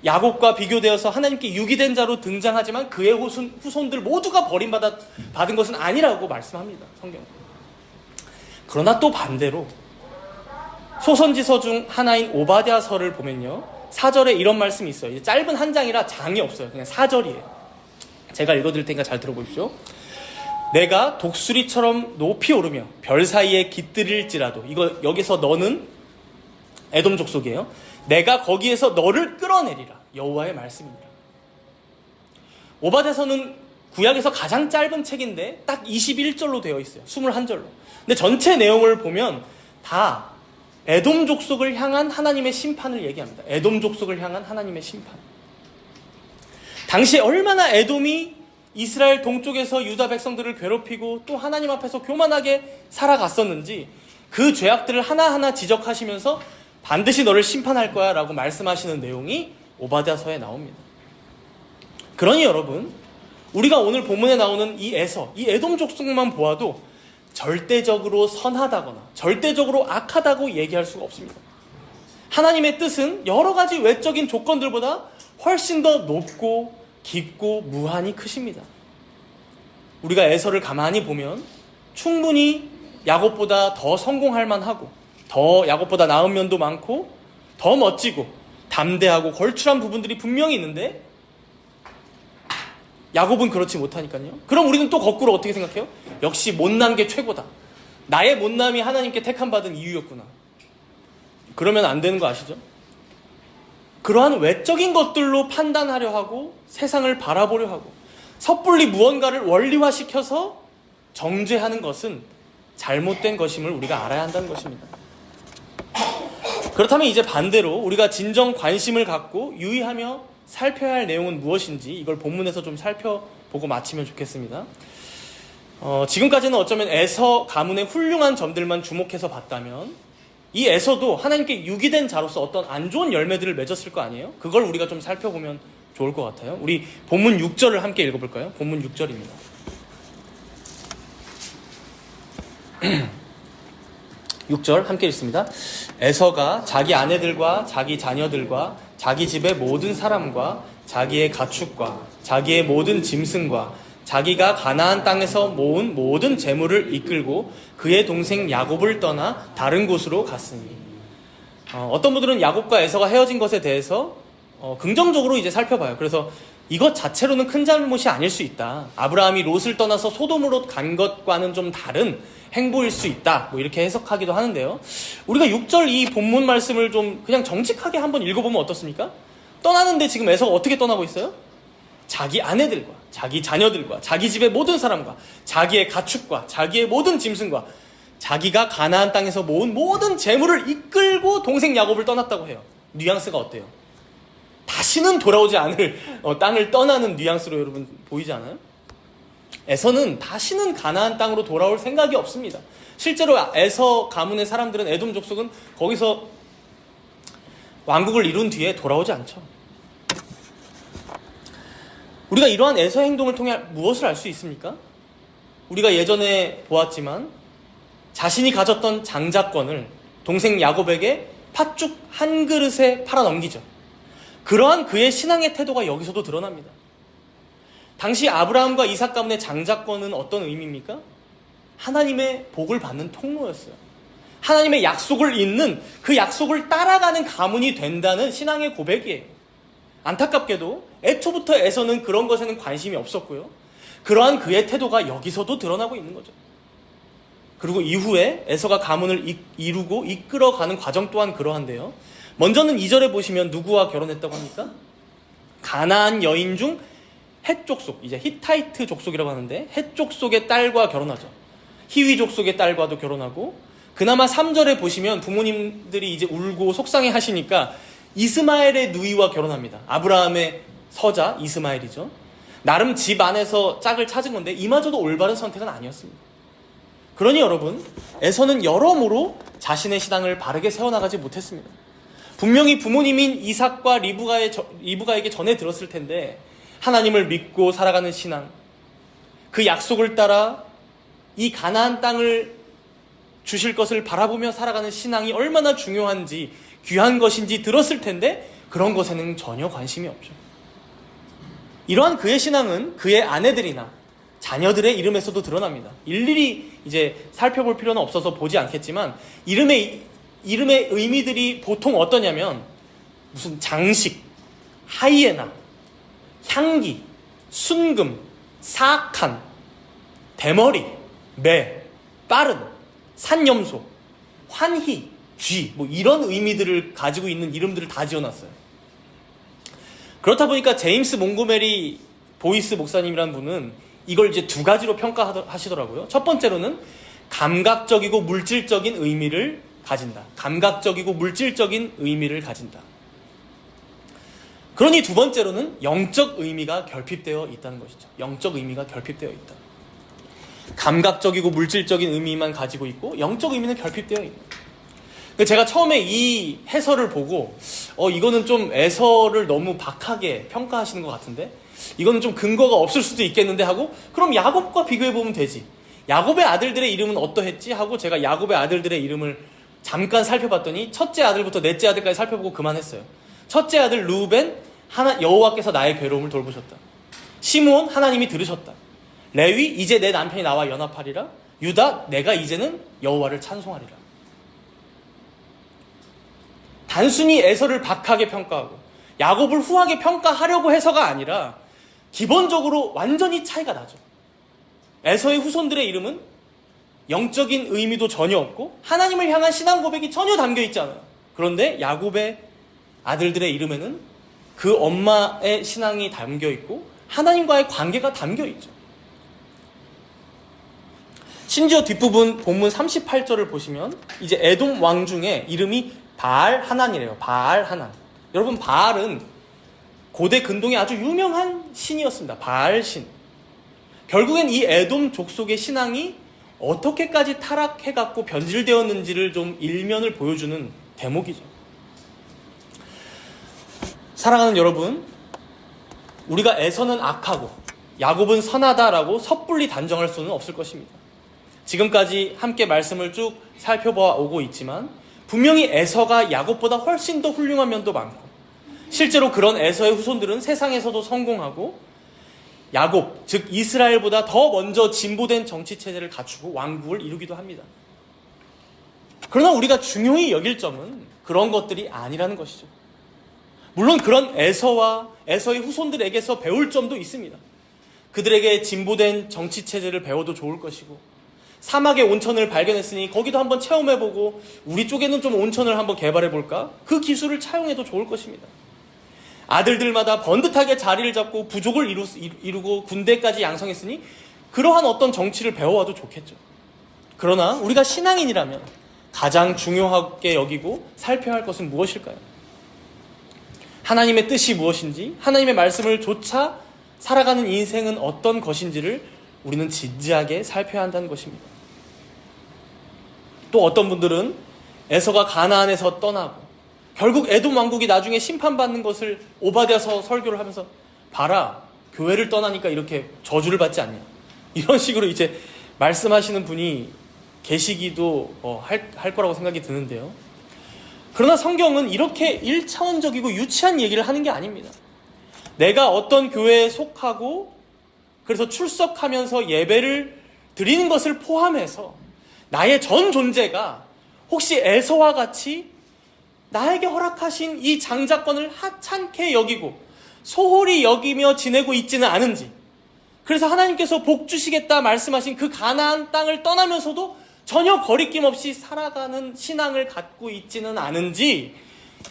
야곱과 비교되어서 하나님께 유기된 자로 등장하지만 그의 후손들 모두가 버림받은 것은 아니라고 말씀합니다, 성경은. 그러나 또 반대로 소선지서 중 하나인 오바댜서를 보면요, 4절에 이런 말씀이 있어요. 이제 짧은 한 장이라 장이 없어요. 그냥 4절이에요. 제가 읽어드릴 테니까 잘 들어보십시오. 내가 독수리처럼 높이 오르며 별 사이에 깃들일지라도, 이거 여기서 너는 에돔 족속이에요. 내가 거기에서 너를 끌어내리라. 여호와의 말씀입니다. 오바댜서는 구약에서 가장 짧은 책인데 딱 21절로 되어 있어요. 21절로. 근데 전체 내용을 보면 다 에돔 족속을 향한 하나님의 심판을 얘기합니다. 에돔 족속을 향한 하나님의 심판. 당시에 얼마나 에돔이 이스라엘 동쪽에서 유다 백성들을 괴롭히고 또 하나님 앞에서 교만하게 살아갔었는지, 그 죄악들을 하나하나 지적하시면서 반드시 너를 심판할 거야 라고 말씀하시는 내용이 오바댜서에 나옵니다. 그러니 여러분, 우리가 오늘 본문에 나오는 이 에서, 이 에돔 족속만 보아도 절대적으로 선하다거나 절대적으로 악하다고 얘기할 수가 없습니다. 하나님의 뜻은 여러 가지 외적인 조건들보다 훨씬 더 높고 깊고 무한히 크십니다. 우리가 에서를 가만히 보면 충분히 야곱보다 더 성공할 만하고, 더 야곱보다 나은 면도 많고, 더 멋지고 담대하고 걸출한 부분들이 분명히 있는데 야곱은 그렇지 못하니까요. 그럼 우리는 또 거꾸로 어떻게 생각해요? 역시 못난 게 최고다. 나의 못남이 하나님께 택함받은 이유였구나. 그러면 안 되는 거 아시죠? 그러한 외적인 것들로 판단하려 하고 세상을 바라보려 하고 섣불리 무언가를 원리화시켜서 정죄하는 것은 잘못된 것임을 우리가 알아야 한다는 것입니다. 그렇다면 이제 반대로 우리가 진정 관심을 갖고 유의하며 살펴야 할 내용은 무엇인지 이걸 본문에서 좀 살펴보고 마치면 좋겠습니다. 지금까지는 어쩌면 에서 가문의 훌륭한 점들만 주목해서 봤다면 이 에서도 하나님께 유기된 자로서 어떤 안 좋은 열매들을 맺었을 거 아니에요? 그걸 우리가 좀 살펴보면 좋을 것 같아요. 우리 본문 6절을 함께 읽어볼까요? 본문 6절입니다. 6절 함께 읽습니다. 에서가 자기 아내들과 자기 자녀들과 자기 집의 모든 사람과 자기의 가축과 자기의 모든 짐승과 자기가 가나안 땅에서 모은 모든 재물을 이끌고 그의 동생 야곱을 떠나 다른 곳으로 갔으니. 어떤 분들은 야곱과 에서가 헤어진 것에 대해서 긍정적으로 이제 살펴봐요. 그래서 이것 자체로는 큰 잘못이 아닐 수 있다. 아브라함이 롯을 떠나서 소돔으로 간 것과는 좀 다른 행보일 수 있다. 뭐 이렇게 해석하기도 하는데요. 우리가 6절 이 본문 말씀을 좀 그냥 정직하게 한번 읽어보면 어떻습니까? 떠나는데 지금 에서가 어떻게 떠나고 있어요? 자기 아내들과 자기 자녀들과 자기 집의 모든 사람과 자기의 가축과 자기의 모든 짐승과 자기가 가나안 땅에서 모은 모든 재물을 이끌고 동생 야곱을 떠났다고 해요. 뉘앙스가 어때요? 다시는 돌아오지 않을 땅을 떠나는 뉘앙스로 여러분 보이지 않아요? 에서는 다시는 가나안 땅으로 돌아올 생각이 없습니다. 실제로 에서 가문의 사람들은 에돔 족속은 거기서 왕국을 이룬 뒤에 돌아오지 않죠. 우리가 이러한 에서 행동을 통해 무엇을 알 수 있습니까? 우리가 예전에 보았지만 자신이 가졌던 장자권을 동생 야곱에게 팥죽 한 그릇에 팔아넘기죠. 그러한 그의 신앙의 태도가 여기서도 드러납니다. 당시 아브라함과 이삭 가문의 장자권은 어떤 의미입니까? 하나님의 복을 받는 통로였어요. 하나님의 약속을 잇는 그 약속을 따라가는 가문이 된다는 신앙의 고백이에요. 안타깝게도 애초부터 에서는 그런 것에는 관심이 없었고요. 그러한 그의 태도가 여기서도 드러나고 있는 거죠. 그리고 이후에 에서가 가문을 이루고 이끌어가는 과정 또한 그러한데요. 먼저는 2절에 보시면 누구와 결혼했다고 합니까? 가나안 여인 중 헷 족속, 이제 히타이트 족속이라고 하는데 헷 족속의 딸과 결혼하죠. 히위 족속의 딸과도 결혼하고, 그나마 3절에 보시면 부모님들이 이제 울고 속상해 하시니까 이스마엘의 누이와 결혼합니다. 아브라함의 서자 이스마엘이죠. 나름 집 안에서 짝을 찾은 건데 이마저도 올바른 선택은 아니었습니다. 그러니 여러분, 에서는 여러모로 자신의 신앙을 바르게 세워나가지 못했습니다. 분명히 부모님인 이삭과 리브가에게 전해 들었을 텐데 하나님을 믿고 살아가는 신앙, 그 약속을 따라 이 가나안 땅을 주실 것을 바라보며 살아가는 신앙이 얼마나 중요한지 귀한 것인지 들었을 텐데 그런 것에는 전혀 관심이 없죠. 이러한 그의 신앙은 그의 아내들이나 자녀들의 이름에서도 드러납니다. 일일이 이제 살펴볼 필요는 없어서 보지 않겠지만 이름의 의미들이 보통 어떠냐면 무슨 장식, 하이에나, 향기, 순금, 사악한, 대머리, 매, 빠른, 산염소, 환희, 쥐, 뭐 이런 의미들을 가지고 있는 이름들을 다 지어놨어요. 그렇다 보니까 제임스 몽고메리 보이스 목사님이라는 분은 이걸 이제 두 가지로 평가하시더라고요. 첫 번째로는 감각적이고 물질적인 의미를 가진다. 감각적이고 물질적인 의미를 가진다. 그러니 두 번째로는 영적 의미가 결핍되어 있다는 것이죠. 영적 의미가 결핍되어 있다. 감각적이고 물질적인 의미만 가지고 있고 영적 의미는 결핍되어 있다. 제가 처음에 이 해설을 보고 이거는 좀 에서를 너무 박하게 평가하시는 것 같은데 이거는 좀 근거가 없을 수도 있겠는데 하고 그럼 야곱과 비교해보면 되지. 야곱의 아들들의 이름은 어떠했지? 하고 제가 야곱의 아들들의 이름을 잠깐 살펴봤더니 첫째 아들부터 넷째 아들까지 살펴보고 그만했어요. 첫째 아들 루벤, 여호와께서 나의 괴로움을 돌보셨다. 시므온, 하나님이 들으셨다. 레위, 이제 내 남편이 나와 연합하리라. 유다, 내가 이제는 여호와를 찬송하리라. 단순히 에서를 박하게 평가하고 야곱을 후하게 평가하려고 해서가 아니라 기본적으로 완전히 차이가 나죠. 에서의 후손들의 이름은 영적인 의미도 전혀 없고 하나님을 향한 신앙 고백이 전혀 담겨 있지 않아요. 그런데 야곱의 아들들의 이름에는 그 엄마의 신앙이 담겨 있고 하나님과의 관계가 담겨 있죠. 심지어 뒷부분 본문 38절을 보시면 이제 에돔 왕 중에 이름이 바알 하난이래요. 바알 하난. 여러분, 바알은 고대 근동의 아주 유명한 신이었습니다. 바알 신. 결국엔 이 에돔 족속의 신앙이 어떻게까지 타락해갖고 변질되었는지를 좀 일면을 보여주는 대목이죠. 사랑하는 여러분, 우리가 에서는 악하고 야곱은 선하다라고 섣불리 단정할 수는 없을 것입니다. 지금까지 함께 말씀을 쭉 살펴보고 있지만 분명히 에서가 야곱보다 훨씬 더 훌륭한 면도 많고, 실제로 그런 에서의 후손들은 세상에서도 성공하고 야곱, 즉 이스라엘보다 더 먼저 진보된 정치체제를 갖추고 왕국을 이루기도 합니다. 그러나 우리가 중요히 여길 점은 그런 것들이 아니라는 것이죠. 물론 그런 에서와 에서의 후손들에게서 배울 점도 있습니다. 그들에게 진보된 정치체제를 배워도 좋을 것이고, 사막의 온천을 발견했으니 거기도 한번 체험해보고 우리 쪽에는 좀 온천을 한번 개발해볼까? 그 기술을 차용해도 좋을 것입니다. 아들들마다 번듯하게 자리를 잡고 부족을 이루고 군대까지 양성했으니 그러한 어떤 정치를 배워와도 좋겠죠. 그러나 우리가 신앙인이라면 가장 중요하게 여기고 살펴야 할 것은 무엇일까요? 하나님의 뜻이 무엇인지, 하나님의 말씀을 좇아 살아가는 인생은 어떤 것인지를 우리는 진지하게 살펴야 한다는 것입니다. 또 어떤 분들은 에서가 가나안에서 떠나고 결국 에돔 왕국이 나중에 심판받는 것을 오바댜서 설교를 하면서, 봐라, 교회를 떠나니까 이렇게 저주를 받지 않냐, 이런 식으로 이제 말씀하시는 분이 계시기도 할 거라고 생각이 드는데요. 그러나 성경은 이렇게 1차원적이고 유치한 얘기를 하는 게 아닙니다. 내가 어떤 교회에 속하고 그래서 출석하면서 예배를 드리는 것을 포함해서 나의 전 존재가 혹시 에서와 같이 나에게 허락하신 이 장자권을 하찮게 여기고 소홀히 여기며 지내고 있지는 않은지, 그래서 하나님께서 복 주시겠다 말씀하신 그 가나안 땅을 떠나면서도 전혀 거리낌 없이 살아가는 신앙을 갖고 있지는 않은지,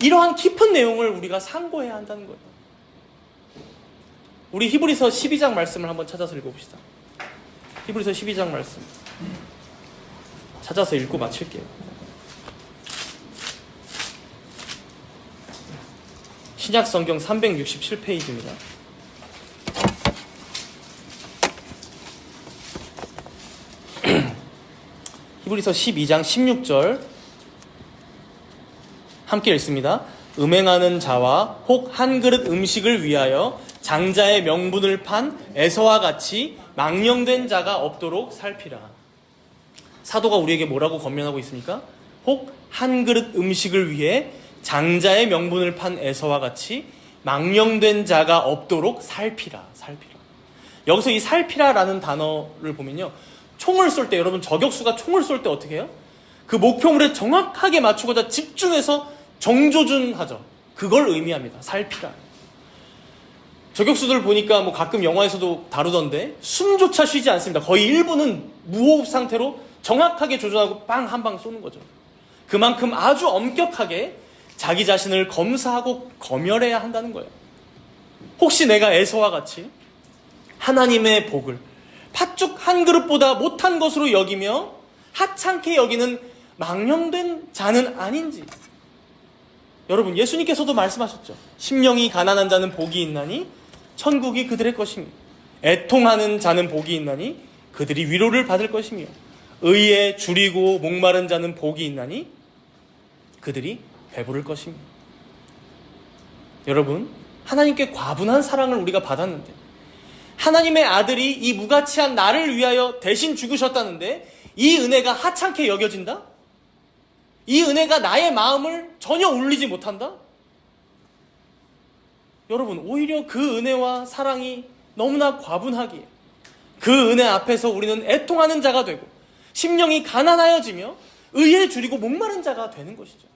이러한 깊은 내용을 우리가 상고해야 한다는 거예요. 우리 히브리서 12장 말씀을 한번 찾아서 읽어봅시다. 히브리서 12장 말씀 찾아서 읽고 마칠게요. 신약성경 367페이지입니다. 히브리서 12장 16절 함께 읽습니다. 음행하는 자와 혹 한 그릇 음식을 위하여 장자의 명분을 판 에서와 같이 망령된 자가 없도록 살피라. 사도가 우리에게 뭐라고 권면하고 있습니까? 혹 한 그릇 음식을 위해 장자의 명분을 판 에서와 같이 망령된 자가 없도록 살피라. 여기서 이 살피라라는 단어를 보면요, 총을 쏠 때, 여러분 저격수가 총을 쏠 때 어떻게 해요? 그 목표물에 정확하게 맞추고자 집중해서 정조준하죠. 그걸 의미합니다. 살피라. 저격수들 보니까 뭐 가끔 영화에서도 다루던데 숨조차 쉬지 않습니다. 거의 1분은 무호흡 상태로 정확하게 조준하고 빵 한 방 쏘는 거죠. 그만큼 아주 엄격하게 자기 자신을 검사하고 검열해야 한다는 거예요. 혹시 내가 에서와 같이 하나님의 복을 팥죽 한 그릇보다 못한 것으로 여기며 하찮게 여기는 망령된 자는 아닌지. 여러분, 예수님께서도 말씀하셨죠. 심령이 가난한 자는 복이 있나니 천국이 그들의 것이며, 애통하는 자는 복이 있나니 그들이 위로를 받을 것이며, 의에 줄이고 목마른 자는 복이 있나니 그들이 배부를 것이며. 여러분, 하나님께 과분한 사랑을 우리가 받았는데, 하나님의 아들이 이 무가치한 나를 위하여 대신 죽으셨다는데 이 은혜가 하찮게 여겨진다? 이 은혜가 나의 마음을 전혀 울리지 못한다? 여러분, 오히려 그 은혜와 사랑이 너무나 과분하기에 그 은혜 앞에서 우리는 애통하는 자가 되고 심령이 가난하여지며 의에 줄이고 목마른 자가 되는 것이죠.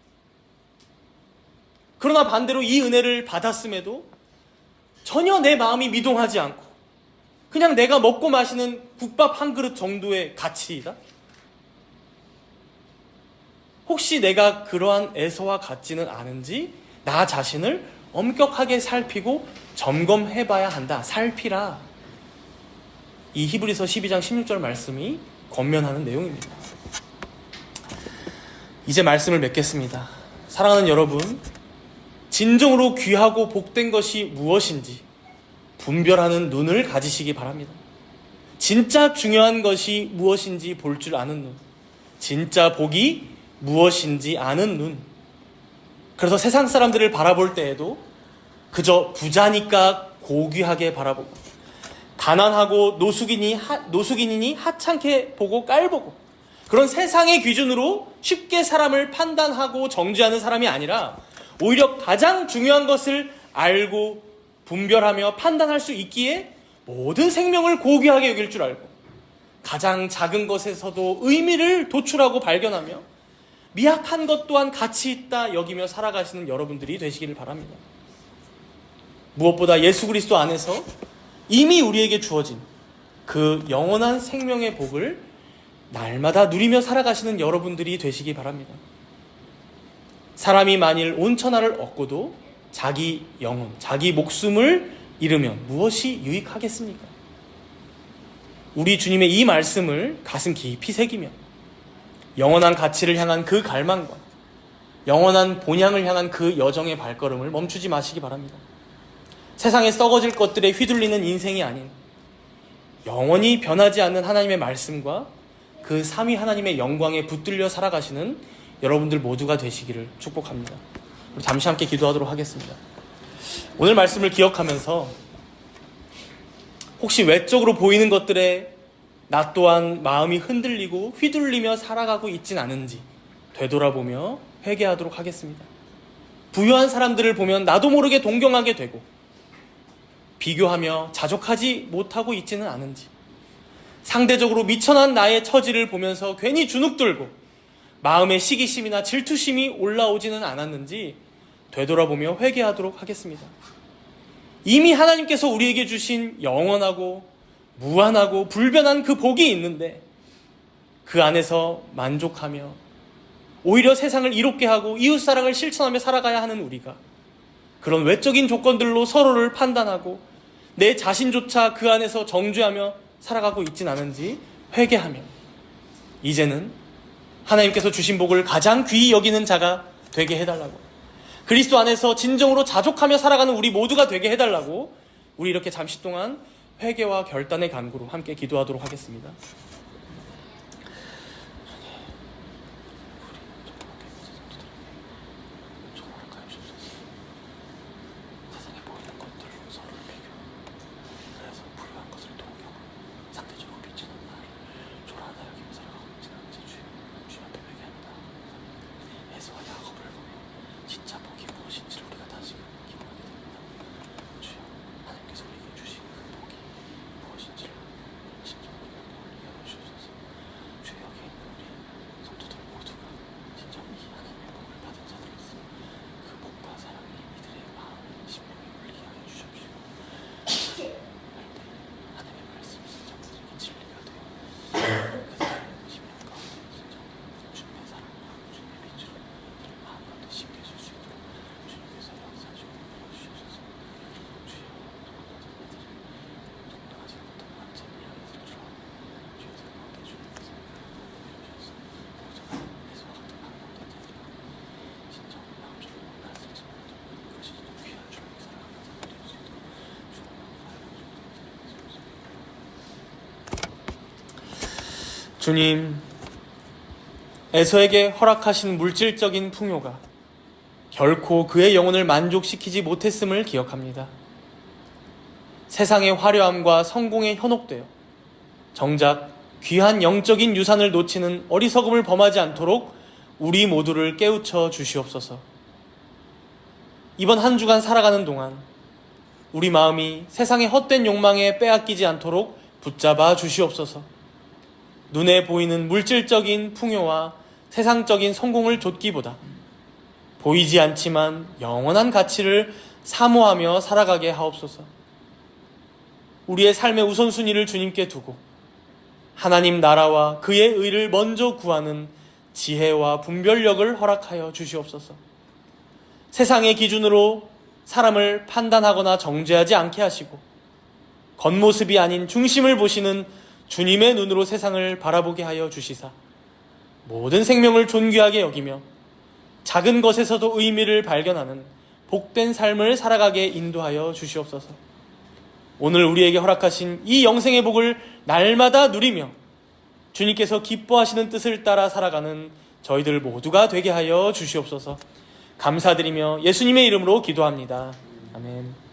그러나 반대로 이 은혜를 받았음에도 전혀 내 마음이 미동하지 않고 그냥 내가 먹고 마시는 국밥 한 그릇 정도의 가치이다? 혹시 내가 그러한 에서와 같지는 않은지 나 자신을 엄격하게 살피고 점검해봐야 한다. 살피라. 이 히브리서 12장 16절 말씀이 권면하는 내용입니다. 이제 말씀을 맺겠습니다. 사랑하는 여러분, 진정으로 귀하고 복된 것이 무엇인지 분별하는 눈을 가지시기 바랍니다. 진짜 중요한 것이 무엇인지 볼 줄 아는 눈, 진짜 복이 무엇인지 아는 눈. 그래서 세상 사람들을 바라볼 때에도 그저 부자니까 고귀하게 바라보고, 가난하고 노숙인이니 하찮게 보고 깔보고, 그런 세상의 기준으로 쉽게 사람을 판단하고 정죄하는 사람이 아니라 오히려 가장 중요한 것을 알고 분별하며 판단할 수 있기에 모든 생명을 고귀하게 여길 줄 알고, 가장 작은 것에서도 의미를 도출하고 발견하며 미약한 것 또한 가치 있다 여기며 살아가시는 여러분들이 되시기를 바랍니다. 무엇보다 예수 그리스도 안에서 이미 우리에게 주어진 그 영원한 생명의 복을 날마다 누리며 살아가시는 여러분들이 되시기 바랍니다. 사람이 만일 온 천하를 얻고도 자기 영혼, 자기 목숨을 잃으면 무엇이 유익하겠습니까? 우리 주님의 이 말씀을 가슴 깊이 새기며 영원한 가치를 향한 그 갈망과 영원한 본향을 향한 그 여정의 발걸음을 멈추지 마시기 바랍니다. 세상에 썩어질 것들에 휘둘리는 인생이 아닌 영원히 변하지 않는 하나님의 말씀과 그 삼위 하나님의 영광에 붙들려 살아가시는 여러분들 모두가 되시기를 축복합니다. 우리 잠시 함께 기도하도록 하겠습니다. 오늘 말씀을 기억하면서 혹시 외적으로 보이는 것들에 나 또한 마음이 흔들리고 휘둘리며 살아가고 있진 않은지 되돌아보며 회개하도록 하겠습니다. 부유한 사람들을 보면 나도 모르게 동경하게 되고 비교하며 자족하지 못하고 있지는 않은지, 상대적으로 미천한 나의 처지를 보면서 괜히 주눅들고 마음의 시기심이나 질투심이 올라오지는 않았는지 되돌아보며 회개하도록 하겠습니다. 이미 하나님께서 우리에게 주신 영원하고 무한하고 불변한 그 복이 있는데 그 안에서 만족하며 오히려 세상을 이롭게 하고 이웃사랑을 실천하며 살아가야 하는 우리가 그런 외적인 조건들로 서로를 판단하고 내 자신조차 그 안에서 정죄하며 살아가고 있진 않은지 회개하며 이제는 하나님께서 주신 복을 가장 귀히 여기는 자가 되게 해달라고, 그리스도 안에서 진정으로 자족하며 살아가는 우리 모두가 되게 해달라고 우리 이렇게 잠시 동안 회개와 결단의 간구로 함께 기도하도록 하겠습니다. 주님, 에서에게 허락하신 물질적인 풍요가 결코 그의 영혼을 만족시키지 못했음을 기억합니다. 세상의 화려함과 성공에 현혹되어 정작 귀한 영적인 유산을 놓치는 어리석음을 범하지 않도록 우리 모두를 깨우쳐 주시옵소서. 이번 한 주간 살아가는 동안 우리 마음이 세상의 헛된 욕망에 빼앗기지 않도록 붙잡아 주시옵소서. 눈에 보이는 물질적인 풍요와 세상적인 성공을 좇기보다 보이지 않지만 영원한 가치를 사모하며 살아가게 하옵소서. 우리의 삶의 우선순위를 주님께 두고 하나님 나라와 그의 의를 먼저 구하는 지혜와 분별력을 허락하여 주시옵소서. 세상의 기준으로 사람을 판단하거나 정죄하지 않게 하시고 겉모습이 아닌 중심을 보시는 주님의 눈으로 세상을 바라보게 하여 주시사 모든 생명을 존귀하게 여기며 작은 것에서도 의미를 발견하는 복된 삶을 살아가게 인도하여 주시옵소서. 오늘 우리에게 허락하신 이 영생의 복을 날마다 누리며 주님께서 기뻐하시는 뜻을 따라 살아가는 저희들 모두가 되게 하여 주시옵소서. 감사드리며 예수님의 이름으로 기도합니다. 아멘.